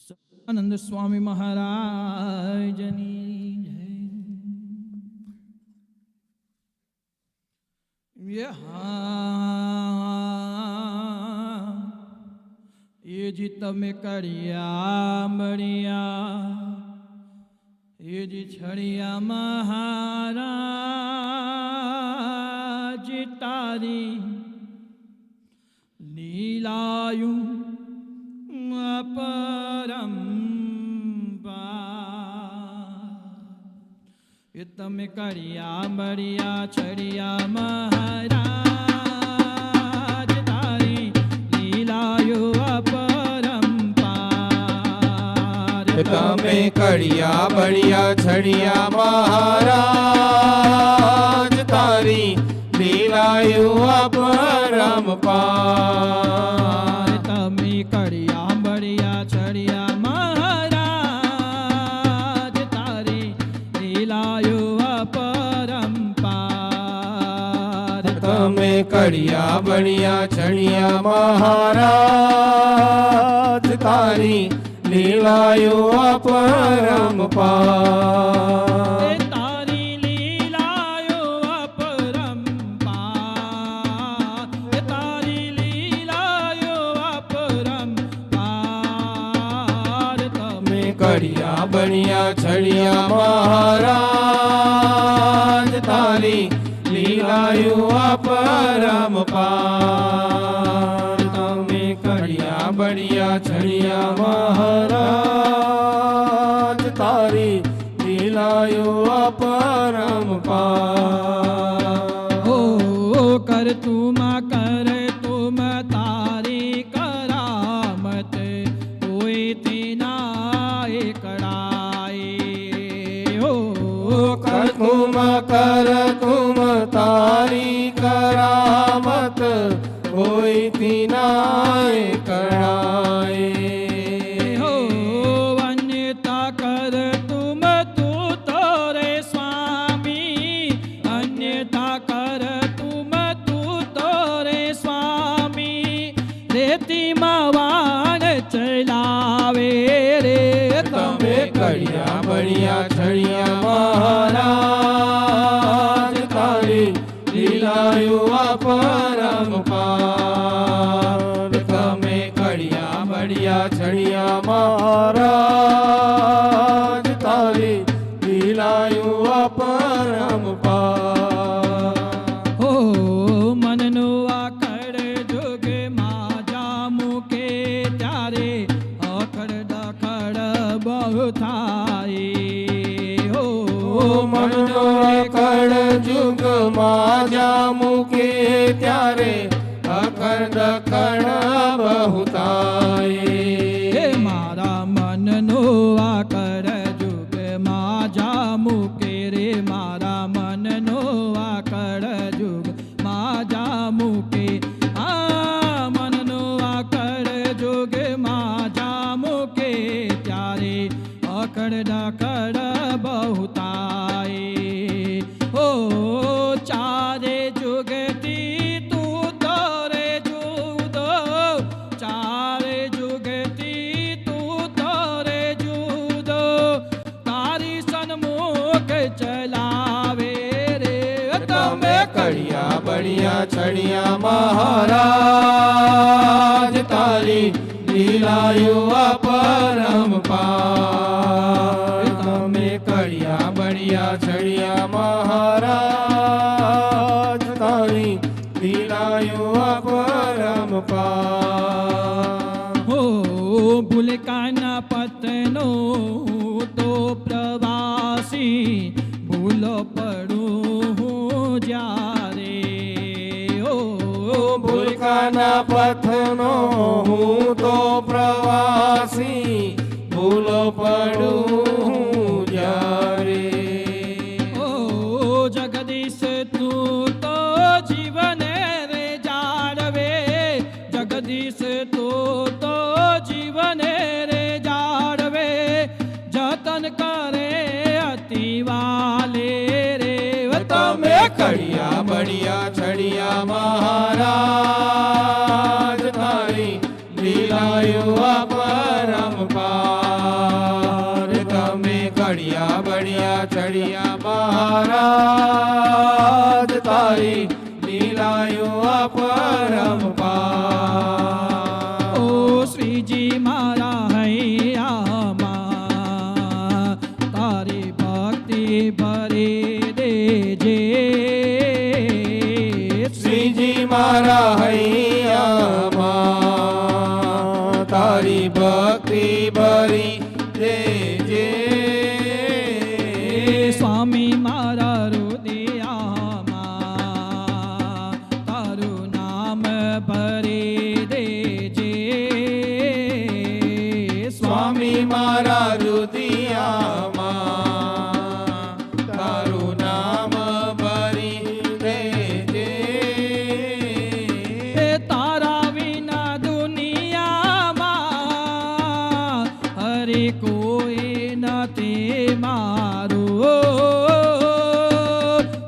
આનંદ સ્વામી મહારાજની જય। એ જી તમે કર્યા મળ્યા એ જી છડિયા મહારાજ તારી લીલાયું પરંપરા। એ તમે કર્યા મળ્યા છડિયા મહારાજ તારી લીલાયો અપરંપાર। તમે કર્યા મળ્યા છડિયા મહારાજ તારી લીલાયો અપરંપાર। તમે કર્યા મળ્યા છડિયા મહારાજ તારી લીલાયો અપરંપાર। તમે કર્યા મળ્યા છડિયા મહારાજ તારી લીલાયો અપરંપાર। તારી લીલાયો અપરંપાર। તારી લીલાયો અપરંપાર। તમે કર્યા બન્યા છડિયા મહારાજ તારી લીલાયો અપરંપાર। તમે કર્યા બન્યા છડિયા મહારાજ તારી લીલાયો અપરંપાર। હો કર તું તારી કરામત કોઈ તેના એકડાય। હો કર તુમ તારી કરામત કોઈ તીનાય કરાય। હો અન્યતા કર તું તોરે સ્વામી। અન્યતા કર તું તોરે સ્વામી। રેતીમાં વાણ ચલાવે રે તમે કર્યા બન્યા છડિયા મહારાજ તારી લીલાયો અપરંપાર। તમે કર્યા બન્યા છડિયા મહારાજ તારી લીલાયો અપરંપાર। હો મનનો આકડ જોગમાં જામું કે ત્યારે અખડ દખડ બહુ થાય। હો મનનો કળ જુગમાં જા મૂકે ત્યારે અખંડ કણ બહુ થાય। હે મારા મનનો આકડ જોગમાં જામું કે રે મારા મનનો આકડ જોગમાં જામું કે આ મનનો આકડ જોગમાં જામું કે ત્યારે અકડ ડકડ બહુ થાય। હો ચારે જુગતી તું તોરે જુદો। ચારે જુગતી તું તોરે જુદો। તારી સન્મુખ ચલાવે રે તમે કર્યા બન્યા છડિયા મહારાજ તારી લીલાયો અપરંપાર। તમે કર્યા બન્યા છડિયા મહારાજ તારી લીલાયો અપરંપાર। હો ભૂલકાના પતનો તો પ્રવાસી ભૂલો પડું હું જ્યારે। હો ભૂલકાના પથનો હું તો પ્રવાસી ભૂલો પડું જ્યારે। ઓ જગદીશ તું તો જીવને રે જાળવે। જગદીશ તું તો જીવને રે જાળવે। જતન કરે અતિ વાલે રે તમે કર્યા બન્યા છડિયા મહારાજ તારી લીલાયો અપરંપાર। મહારાજ તારી લીલાયો અપરંપાર. ઓ શ્રીજી મારા હૈયામાં તારી ભક્તિ ભરી દેજે. શ્રીજી મારા હૈયામાં તારી ભક્તિ ભરી દેજે. સ્વામી મારા હૃદયમાં તારું નામ ભરી દેજે. સ્વામી મારા હૃદયમાં તારું નામ ભરી દેજે. એ તારા વિના દુનિયામાં હરી કોઈ નથી મારું.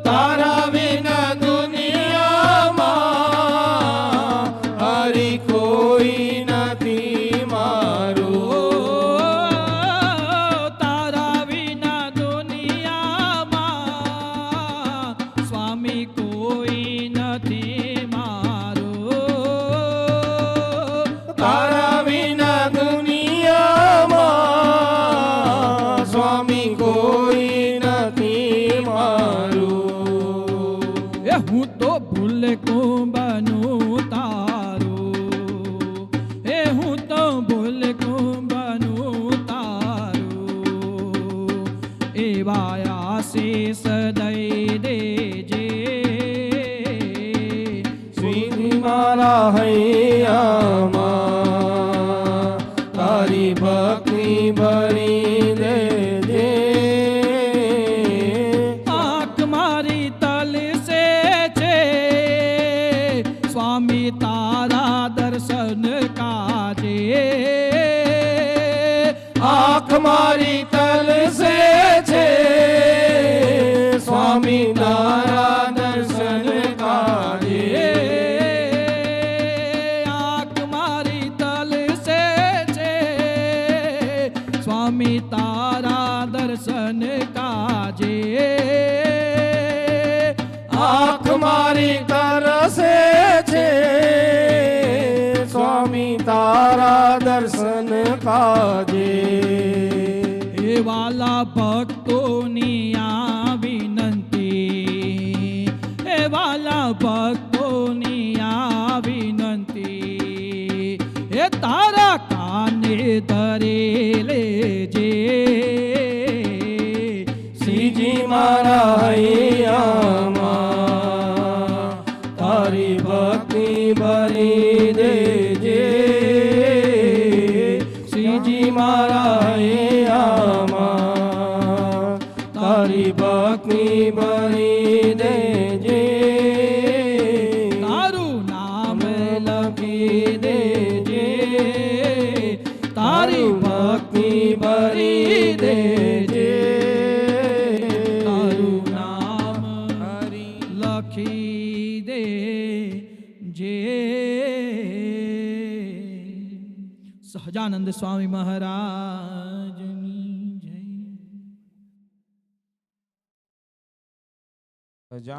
તારા વિના દુનિયામાં હરી કોઈ નથી મારું. તારા વિના દુનિયામાં સ્વામી કોઈ નથી મારું. તારા વિના દુનિયામાં સ્વામી કોઈ નથી મારું. એ હું તો ભૂલ કુંભનું તારું. એ હું તો ભૂલ કુંભનું તારું. એવા આશીષ દઈ દેજે. શ્રીજી મારા હૈયામાં તારી ભક્તિ ભરી દેજે. આંખ મારી તલસે છે સ્વામી તારા દર્શન કાજે. આંખ મારી તલસે છે સ્વામી તારા દર્શન કાજે. આંખ મારી તલસે છે સ્વામી તારા દર્શન કાજે. આંખ મારી તરસે છે સ્વામી તારા દર્શન કાજે. એ વાલા ભક્તોની આ વિનંતી. એ વાલા ભક્તોની આ વિનંતી. એ તારા કાને ધરી લેજે. શ્રીજી મારા હૈયામાં તારી ભક્તિ ભરી દેજે. શ્રીજી મારા હૈયામાં તારી ભક્તિ ભરી દેજે. તારું નામ લખી દેજે. તારી ભક્તિ ભરી દેજે. તારું નામ લખી દે જે. સહજાનંદ સ્વામી મહારાજની જય.